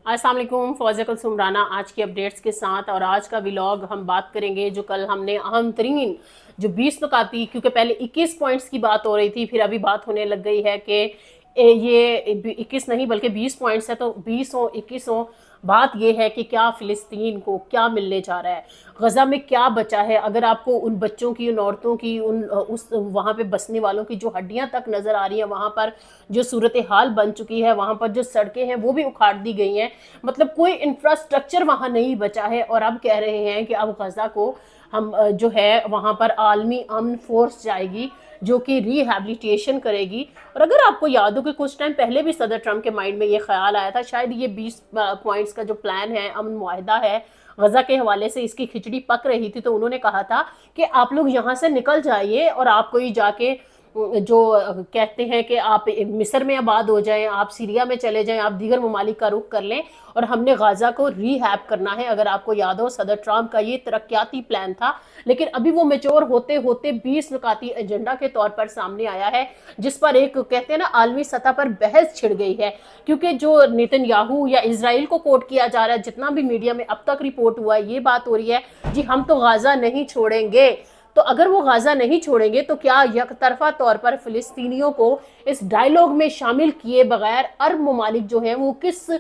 अस्सलाम वालेकुम, फौज़िया कुलसूम राना आज की अपडेट्स के साथ। और आज का व्लॉग हम बात करेंगे जो कल हमने अहम तरीन जो 20 नुकाती, क्योंकि पहले 21 पॉइंट्स की बात हो रही थी, फिर अभी बात होने लग गई है कि ये 21 नहीं बल्कि 20 पॉइंट्स है, तो 20 हो 21 हो। बात ये है कि क्या फ़िलिस्तीन को क्या मिलने जा रहा है, गज़ा में क्या बचा है। अगर आपको उन बच्चों की, उन औरतों की, उन उस वहाँ पे बसने वालों की जो हड्डियाँ तक नज़र आ रही हैं, वहाँ पर जो सूरत हाल बन चुकी है, वहाँ पर जो सड़कें हैं वो भी उखाड़ दी गई हैं, मतलब कोई इंफ्रास्ट्रक्चर वहाँ नहीं बचा है। और अब कह रहे हैं कि अब गज़ा को हम जो है वहाँ पर आलमी अमन फोर्स जाएगी जो कि रिहैबिलिटेशन करेगी। और अगर आपको याद हो कि कुछ टाइम पहले भी सदर ट्रम्प के माइंड में ये ख्याल आया था, शायद ये 20 पॉइंट्स का जो प्लान है, अमन मुआहदा है, गज़ा के हवाले से इसकी खिचड़ी पक रही थी, तो उन्होंने कहा था कि आप लोग यहाँ से निकल जाइए और आप कोई जाके जो कहते हैं कि आप मिस्र में आबाद हो जाएं, आप सीरिया में चले जाएं, आप दीगर ममालिक का रुख कर लें, और हमने गाज़ा को रीहैब करना है। अगर आपको याद हो, सदर ट्रम्प का ये तरक्याती प्लान था, लेकिन अभी वो मेच्योर होते होते 20 नुकाती एजेंडा के तौर पर सामने आया है, जिस पर एक कहते हैं ना आलमी सतह पर बहस छिड़ गई है। क्योंकि जो नेतन्याहू या इजराइल को कोट किया जा रहा है, जितना भी मीडिया में अब तक रिपोर्ट हुआ है, ये बात हो रही है जी हम तो गाज़ा नहीं छोड़ेंगे। तो अगर वो गाज़ा नहीं छोड़ेंगे तो क्या यकतरफा तौर पर फ़िलिस्तीनियों को इस डायलॉग में शामिल किए बगैर अरब ममालिक जो हैं वो किस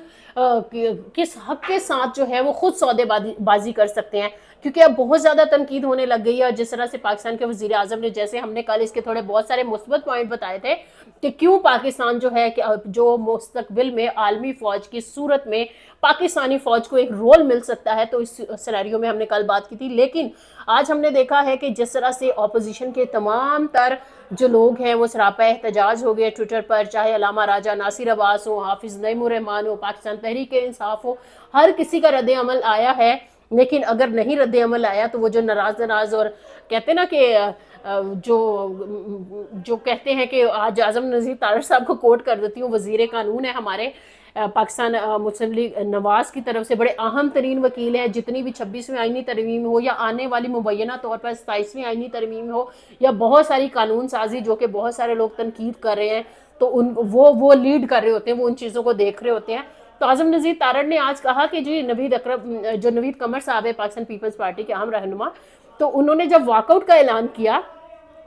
हक के साथ जो है वो खुद सौदेबाजी कर सकते हैं। क्योंकि अब बहुत ज़्यादा तनकीद होने लग गई है, और जिस तरह से पाकिस्तान के वज़ीर आज़म ने, जैसे हमने कल इसके थोड़े बहुत सारे मुस्बत पॉइंट बताए थे कि क्यों पाकिस्तान जो है कि जो मुस्तकबिल में आलमी फ़ौज की सूरत में पाकिस्तानी फ़ौज को एक रोल मिल सकता है, तो इस सिनेरियो में हमने कल बात की थी। लेकिन आज हमने देखा है कि जिस तरह से अपोजिशन के तमाम तर जो लोग हैं वो सरापा एहतजाज हो गए ट्विटर पर, चाहे अलामा राजा, नासिर अब्बास हो, हाफिज़ नईमुर-रहमान हो, पाकिस्तान तहरीक इंसाफ हो, हर किसी का रद्द अमल आया है। लेकिन अगर नहीं रद्द अमल आया तो वो जो नाराज़ और कहते ना कि जो जो कहते हैं कि आज आज़म नज़ीर तारड़ साहब को कोट कर देती हूँ, वज़ीर कानून है हमारे पाकिस्तान मुस्लिम लीग नवाज की तरफ से, बड़े अहम तरीन वकील है। जितनी भी 26वीं आइनी तरमीम हो या आने वाली मुबैना तौर पर 27वीं आइनी तरमीम हो या बहुत सारी कानून साजी जो कि बहुत सारे लोग तनकीद कर रहे हैं, तो वो लीड कर रहे होते हैं, वो उन चीज़ों को देख रहे होते हैं। तो आज़म नज़ीर तारड़ ने आज कहा कि जी नवीद कमर साहब है पाकिस्तान पीपल्स पार्टी के अहम रहनुमा, तो उन्होंने जब वॉकआउट का ऐलान किया,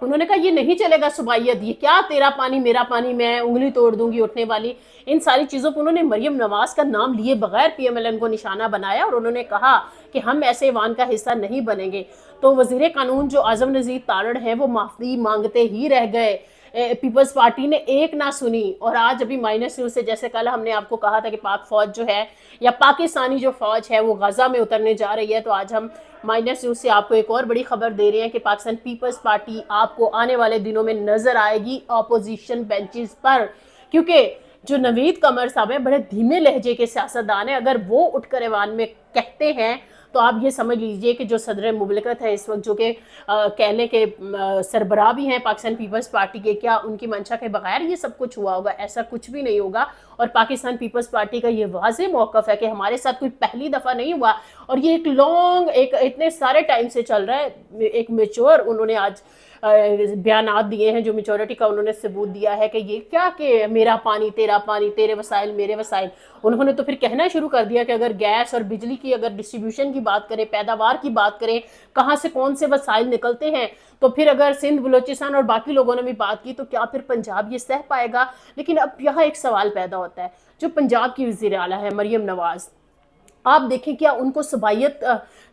उन्होंने कहा ये नहीं चलेगा सुबाइयत, ये क्या तेरा पानी मेरा पानी, मैं उंगली तोड़ दूंगी उठने वाली, इन सारी चीज़ों पर उन्होंने मरियम नवाज का नाम लिए बगैर पीएमएलएन को निशाना बनाया, और उन्होंने कहा कि हम ऐसे ईवान का हिस्सा नहीं बनेंगे। तो वज़ीर कानून जो आज़म नज़ीर तारड़ हैं वो माफ़ी मांगते ही रह गए। पीपल्स पार्टी ने एक ना सुनी। और आज अभी माइनस न्यूज़ से, जैसे कल हमने आपको कहा था कि पाक फौज जो है या पाकिस्तानी जो फौज है वो गज़ा में उतरने जा रही है, तो आज हम माइनस न्यूज़ से आपको एक और बड़ी खबर दे रहे हैं कि पाकिस्तान पीपल्स पार्टी आपको आने वाले दिनों में नजर आएगी अपोजिशन बेंचेस पर। क्योंकि जो नवीद कमर साहब है बड़े धीमे लहजे के सियासतदान है, अगर वो उठकर ऐवान में कहते हैं तो आप ये समझ लीजिए कि जो सदर मुमलिकत है इस वक्त, जो कि कहने के सरबराह भी हैं पाकिस्तान पीपल्स पार्टी के, क्या उनकी मंशा के बगैर ये सब कुछ हुआ होगा? ऐसा कुछ भी नहीं होगा। और पाकिस्तान पीपल्स पार्टी का ये वाज़ेह मौक़िफ़ है कि हमारे साथ कोई पहली दफ़ा नहीं हुआ, और ये एक इतने सारे टाइम से चल रहा है। एक मेच्योर उन्होंने आज बयानात दिए हैं, जो मेचोरिटी का उन्होंने सबूत दिया है कि ये क्या कि मेरा पानी, तेरे वसाइल मेरे वसाइल। उन्होंने तो फिर कहना शुरू कर दिया कि अगर गैस और बिजली की अगर डिस्ट्रीब्यूशन की बात करें, पैदावार की बात करें, कहाँ से कौन से वसाइल निकलते हैं, तो फिर अगर सिंध, बलोचिस्तान और बाकी लोगों ने भी बात की, तो क्या फिर पंजाब ये सह पाएगा? लेकिन अब यहाँ एक सवाल पैदा होता है, जो पंजाब की वज़ीर आला है मरियम नवाज़, आप देखें क्या उनको सबाइयत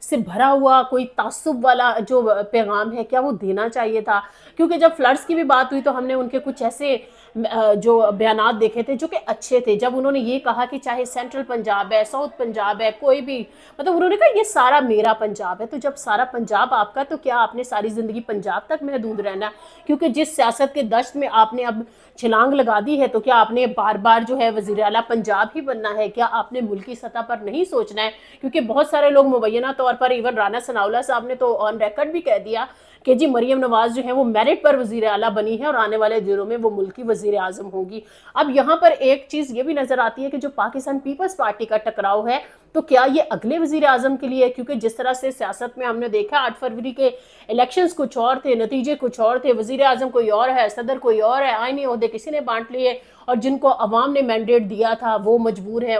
से भरा हुआ कोई तासुब वाला जो पैगाम है क्या वो देना चाहिए था? क्योंकि जब फ्लड्स की भी बात हुई तो हमने उनके कुछ ऐसे जो बयानात देखे थे जो कि अच्छे थे। जब उन्होंने ये कहा कि चाहे सेंट्रल पंजाब है, साउथ पंजाब है, कोई भी, मतलब उन्होंने कहा ये सारा मेरा पंजाब है। तो जब सारा पंजाब आपका, तो क्या आपने सारी ज़िंदगी पंजाब तक महदूद रहना? क्योंकि जिस सियासत के दश्त में आपने अब छलांग लगा दी है, तो क्या आपने बार बार जो है वज़ीर आला पंजाब ही बनना है? क्या आपने मुल्की सतह पर नहीं सोचना है? क्योंकि बहुत सारे लोग मुबैना तौर पर, इवन राना सनाउल्लाह साहब ने तो ऑन रिकॉर्ड भी कह दिया کہ جی مریم نواز جو ہے وہ میرٹ پر وزیر اعلیٰ بنی ہے اور آنے والے دنوں میں وہ ملکی وزیر اعظم ہوگی۔ اب یہاں پر ایک چیز یہ بھی نظر آتی ہے کہ جو پاکستان پیپلز پارٹی کا ٹکراؤ ہے تو کیا یہ اگلے وزیر اعظم کے لیے ہے، کیونکہ جس طرح سے سیاست میں ہم نے دیکھا 8 فروری کے الیکشنز کچھ اور تھے، نتیجے کچھ اور تھے، وزیر اعظم کوئی اور ہے، صدر کوئی اور ہے، آئینی عہدے کسی نے بانٹ لیے اور جن کو عوام نے مینڈیٹ دیا تھا وہ مجبور ہیں۔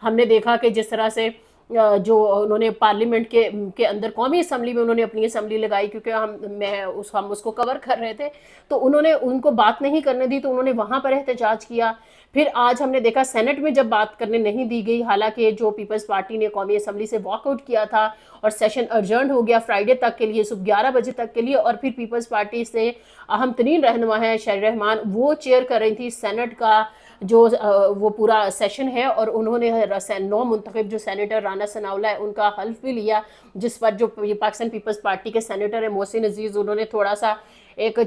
ہم نے دیکھا کہ جس طرح سے جو انہوں نے پارلیمنٹ کے اندر قومی اسمبلی میں انہوں نے اپنی اسمبلی لگائی، کیونکہ ہم اس کو کور کر رہے تھے تو انہوں نے ان کو بات نہیں کرنے دی تو انہوں نے وہاں پر احتجاج کیا۔ پھر آج ہم نے دیکھا سینٹ میں جب بات کرنے نہیں دی گئی، حالانکہ جو پیپلز پارٹی نے قومی اسمبلی سے واک آؤٹ کیا تھا اور سیشن ارجنٹ ہو گیا فرائیڈے تک کے لیے، صبح 11 بجے تک کے لیے، اور پھر پیپلز پارٹی سے اہم ترین رہنما ہے شہر رحمان، وہ چیئر کر رہی تھی سینٹ کا جو وہ پورا سیشن ہے، اور انہوں نے 9 منتخب جو سینیٹر رانا ثناءاللہ ہے ان کا حلف بھی لیا، جس پر جو پاکستان پیپلز پارٹی کے سینیٹر ہیں محسن عزیز، انہوں نے تھوڑا سا ایک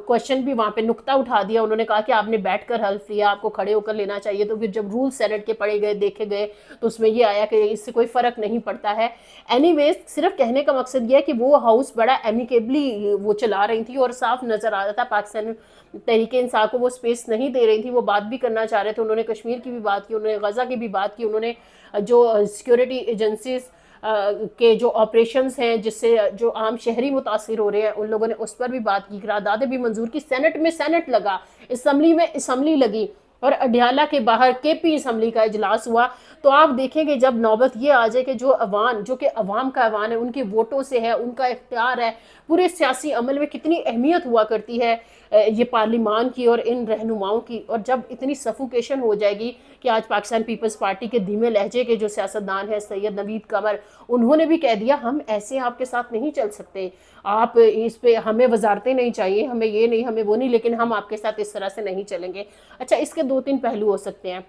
کوشچن بھی وہاں پہ نقطہ اٹھا دیا۔ انہوں نے کہا کہ آپ نے بیٹھ کر حلف لیا، آپ کو کھڑے ہو کر لینا چاہیے۔ تو پھر جب رول سینٹ کے پڑھے گئے دیکھے گئے تو اس میں یہ آیا کہ اس سے کوئی فرق نہیں پڑتا ہے۔ اینی ویز صرف کہنے کا مقصد یہ ہے کہ وہ ہاؤس بڑا ایمیکیبلی وہ چلا رہی تھی اور صاف نظر آ رہا تھا پاکستان تحریک انصاف کو وہ سپیس نہیں دے رہی تھی، وہ بات بھی کرنا چاہ رہے تھے۔ انہوں نے کشمیر کی بھی بات کی، انہوں نے غزہ کی بھی بات کی، انہوں نے جو سیکیورٹی ایجنسیز کے جو آپریشنز ہیں جس سے جو عام شہری متاثر ہو رہے ہیں ان لوگوں نے اس پر بھی بات کی، قراردادیں بھی منظور کی، سینٹ میں سینٹ لگا، اسمبلی میں اسمبلی لگی، اور اڈیالہ کے باہر کے پی اسمبلی کا اجلاس ہوا۔ تو آپ دیکھیں کہ جب نوبت یہ آ جائے کہ جو کہ عوام کا ایوان ہے، ان کے ووٹوں سے ہے، ان کا اختیار ہے، پورے سیاسی عمل میں کتنی اہمیت ہوا کرتی ہے یہ پارلیمان کی اور ان رہنماؤں کی، اور جب اتنی سفوکیشن ہو جائے گی کہ آج پاکستان پیپلز پارٹی کے دھیمے لہجے کے جو سیاستدان ہیں سید نوید قمر، انہوں نے بھی کہہ دیا ہم ایسے آپ کے ساتھ نہیں چل سکتے، آپ اس پہ ہمیں وزارتیں نہیں چاہیے، ہمیں یہ نہیں، ہمیں وہ نہیں، لیکن ہم آپ کے ساتھ اس طرح سے نہیں چلیں گے۔ اچھا، اس کے 2-3 پہلو ہو سکتے ہیں۔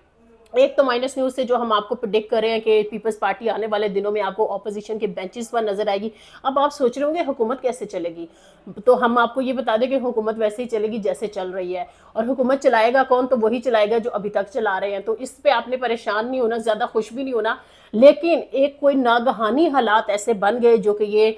ایک تو مائنس نیوز سے جو ہم آپ کو پریڈکٹ کر رہے ہیں کہ پیپلز پارٹی آنے والے دنوں میں آپ کو اپوزیشن کے بینچز پر نظر آئے گی۔ اب آپ سوچ رہے ہوں گے حکومت کیسے چلے گی، تو ہم آپ کو یہ بتا دیں کہ حکومت ویسے ہی چلے گی جیسے چل رہی ہے، اور حکومت چلائے گا کون؟ تو وہی چلائے گا جو ابھی تک چلا رہے ہیں۔ تو اس پہ آپ نے پریشان نہیں ہونا، زیادہ خوش بھی نہیں ہونا، لیکن ایک کوئی ناگہانی حالات ایسے بن گئے جو کہ یہ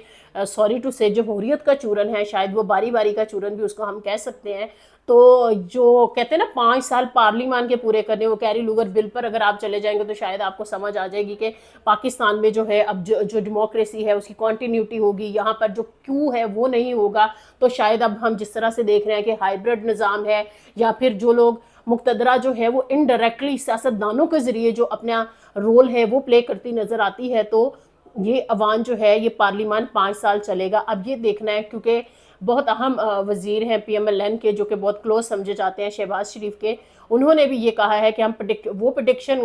سوری ٹو سے جمہوریت کا چورن ہے، شاید وہ باری باری کا چورن بھی اس کو ہم کہہ سکتے ہیں۔ تو جو کہتے ہیں نا 5 سال پارلیمان کے پورے کرنے، وہ کیری لوگر بل پر اگر آپ چلے جائیں گے تو شاید آپ کو سمجھ آ جائے گی کہ پاکستان میں جو ہے اب جو ڈیموکریسی ہے اس کی کنٹینیوٹی ہوگی، یہاں پر جو کیوں ہے وہ نہیں ہوگا۔ تو شاید اب ہم جس طرح سے دیکھ رہے ہیں کہ ہائیبرڈ نظام ہے، یا پھر جو لوگ مقتدرہ جو ہے وہ انڈائریکٹلی سیاستدانوں کے ذریعے جو اپنا رول ہے وہ پلے کرتی نظر آتی ہے، تو یہ عوام جو ہے یہ پارلیمان 5 سال چلے گا۔ اب یہ دیکھنا ہے، کیونکہ بہت اہم وزیر ہیں پی ایم ایل این کے جو کہ بہت کلوز سمجھے جاتے ہیں شہباز شریف کے، انہوں نے بھی یہ کہا ہے کہ ہم پریڈکشن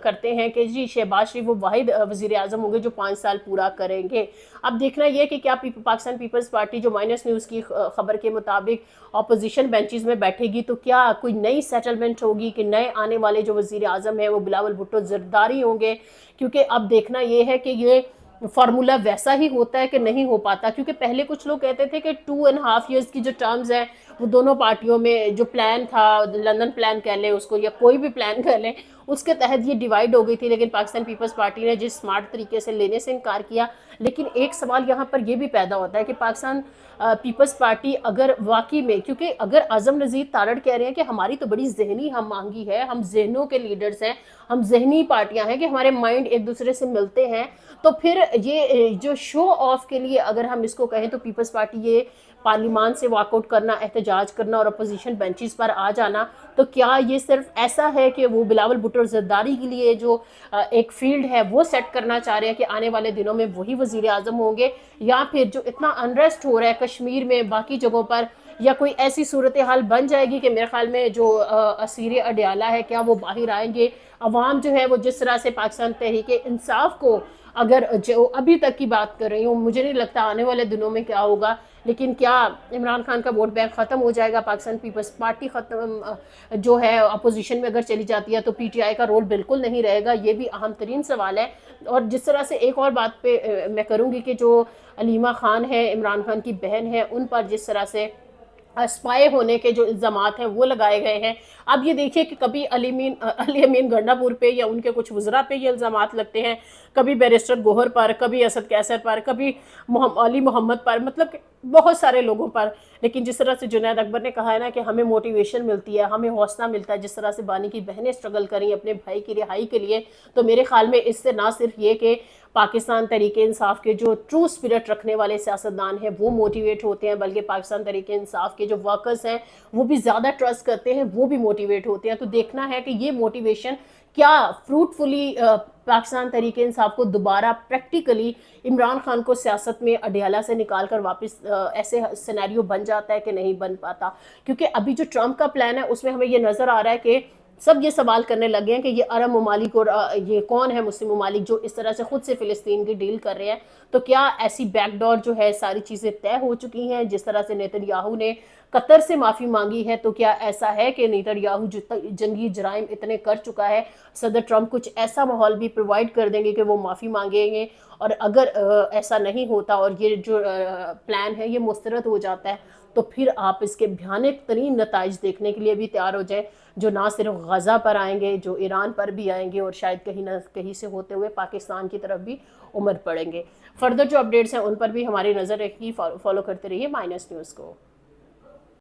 کرتے ہیں کہ جی شہباز شریف وہ واحد وزیر اعظم ہوں گے جو 5 سال پورا کریں گے۔ اب دیکھنا یہ کہ کیا پاکستان پیپلز پارٹی جو مائنس نیوز کی خبر کے مطابق اپوزیشن بینچز میں بیٹھے گی تو کیا کوئی نئی سیٹلمنٹ ہوگی کہ نئے آنے والے جو وزیر اعظم ہیں وہ بلاول بھٹو زرداری ہوں گے؟ کیونکہ اب دیکھنا یہ ہے کہ یہ فارمولا ویسا ہی ہوتا ہے کہ نہیں ہو پاتا، کیونکہ پہلے کچھ لوگ کہتے تھے کہ 2.5 ایئرز کی جو ٹرمز ہیں وہ دونوں پارٹیوں میں جو پلان تھا، لندن پلان کہہ لیں اس کو یا کوئی بھی پلان کہہ لیں، اس کے تحت یہ ڈیوائیڈ ہو گئی تھی، لیکن پاکستان پیپلز پارٹی نے جس سمارٹ طریقے سے لینے سے انکار کیا۔ لیکن ایک سوال یہاں پر یہ بھی پیدا ہوتا ہے کہ پاکستان پیپلز پارٹی اگر واقعی میں، کیونکہ اگر اعظم نذیر تارڑ کہہ رہے ہیں کہ ہماری تو بڑی ذہنی ہم مانگی ہے، ہم ذہنوں کے لیڈرز ہیں، ہم ذہنی پارٹیاں ہیں کہ ہمارے مائنڈ ایک دوسرے سے ملتے ہیں، تو پھر یہ جو شو آف کے لیے اگر ہم اس کو کہیں تو پیپلز پارٹی یہ پارلیمان سے واک آؤٹ کرنا، احتجاج کرنا اور اپوزیشن بینچز پر آ جانا، تو کیا یہ صرف ایسا ہے کہ وہ بلاول بھٹو زرداری کے لیے جو ایک فیلڈ ہے وہ سیٹ کرنا چاہ رہے ہیں کہ آنے والے دنوں میں وہی وزیر اعظم ہوں گے، یا پھر جو اتنا انریسٹ ہو رہا ہے کشمیر میں باقی جگہوں پر، یا کوئی ایسی صورتحال بن جائے گی کہ میرے خیال میں جو اسیر اڈیالہ ہے کیا وہ باہر آئیں گے؟ عوام جو ہے وہ جس طرح سے پاکستان تحریک انصاف کو اگر جو ابھی تک کی بات کر رہی ہوں، مجھے نہیں لگتا آنے والے دنوں میں کیا ہوگا، لیکن کیا عمران خان کا ووٹ بینک ختم ہو جائے گا؟ پاکستان پیپلز پارٹی ختم جو ہے اپوزیشن میں اگر چلی جاتی ہے تو پی ٹی آئی کا رول بالکل نہیں رہے گا، یہ بھی اہم ترین سوال ہے۔ اور جس طرح سے ایک اور بات پہ میں کروں گی کہ جو علیمہ خان ہے، عمران خان کی بہن ہے، ان پر جس طرح سے स्पाई होने के जो इल्ज़ामात हैं वो लगाए गए हैं। अब ये देखिए कि कभी अली अमीन गंडापुर पे या उनके कुछ वज़रा पे ये इल्ज़ामात लगते हैं, कभी बैरिस्टर गोहर पर, कभी असद कैसर पर, कभी अली मोहम्मद पर, मतलब कि बहुत सारे लोगों पर। लेकिन जिस तरह से जुनैद अकबर ने कहा है ना कि हमें मोटिवेशन मिलती है, हमें हौसला मिलता है, जिस तरह से बानी की बहनें स्ट्रगल करी अपने भाई की रिहाई के लिए, तो मेरे ख्याल में इससे ना सिर्फ ये कि पाकिस्तान तहरीके इंसाफ के जो ट्रू स्पिरिट रखने वाले सियासतदान हैं वो मोटिवेट होते हैं, बल्कि पाकिस्तान तहरीके इंसाफ के जो वर्कर्स हैं वो भी ज़्यादा ट्रस्ट करते हैं, वो भी मोटिवेट होते हैं। तो देखना है कि ये मोटिवेशन क्या फ्रूटफुली पाकिस्तान तहरीके इंसाफ को दोबारा प्रैक्टिकली इमरान खान को सियासत में अडियाला से निकाल कर वापस ऐसे सिनेरियो बन जाता है कि नहीं बन पाता। क्योंकि अभी जो ट्रंप का प्लान है उसमें हमें ये नज़र आ रहा है कि सब ये सवाल करने लगे हैं कि ये अरब ममालिक और ये कौन है मुस्लिम ममालिक जो इस तरह से खुद से फ़िलिस्तीन की डील कर रहे हैं। तो क्या ऐसी बैकडोर जो है सारी चीज़ें तय हो चुकी हैं? जिस तरह से नेतन्याहू ने कतर से माफ़ी मांगी है, तो क्या ऐसा है कि नेतन्याहू जंगी जराइम इतने कर चुका है, सदर ट्रंप कुछ ऐसा माहौल भी प्रोवाइड कर देंगे कि वो माफ़ी मांगेंगे? और अगर ऐसा नहीं होता और ये जो प्लान है ये मुस्तरद हो जाता है, तो फिर आप इसके भयानक तरीन नताइज देखने के लिए भी तैयार हो जाए, जो ना सिर्फ गज़ा पर आएंगे, जो ईरान पर भी आएंगे और शायद कहीं ना कहीं से होते हुए पाकिस्तान की तरफ भी उमड़ पड़ेंगे। फर्दर जो अपडेट्स हैं उन पर भी हमारी नज़र रखी, फॉलो करते रहिए माइनस न्यूज़ को।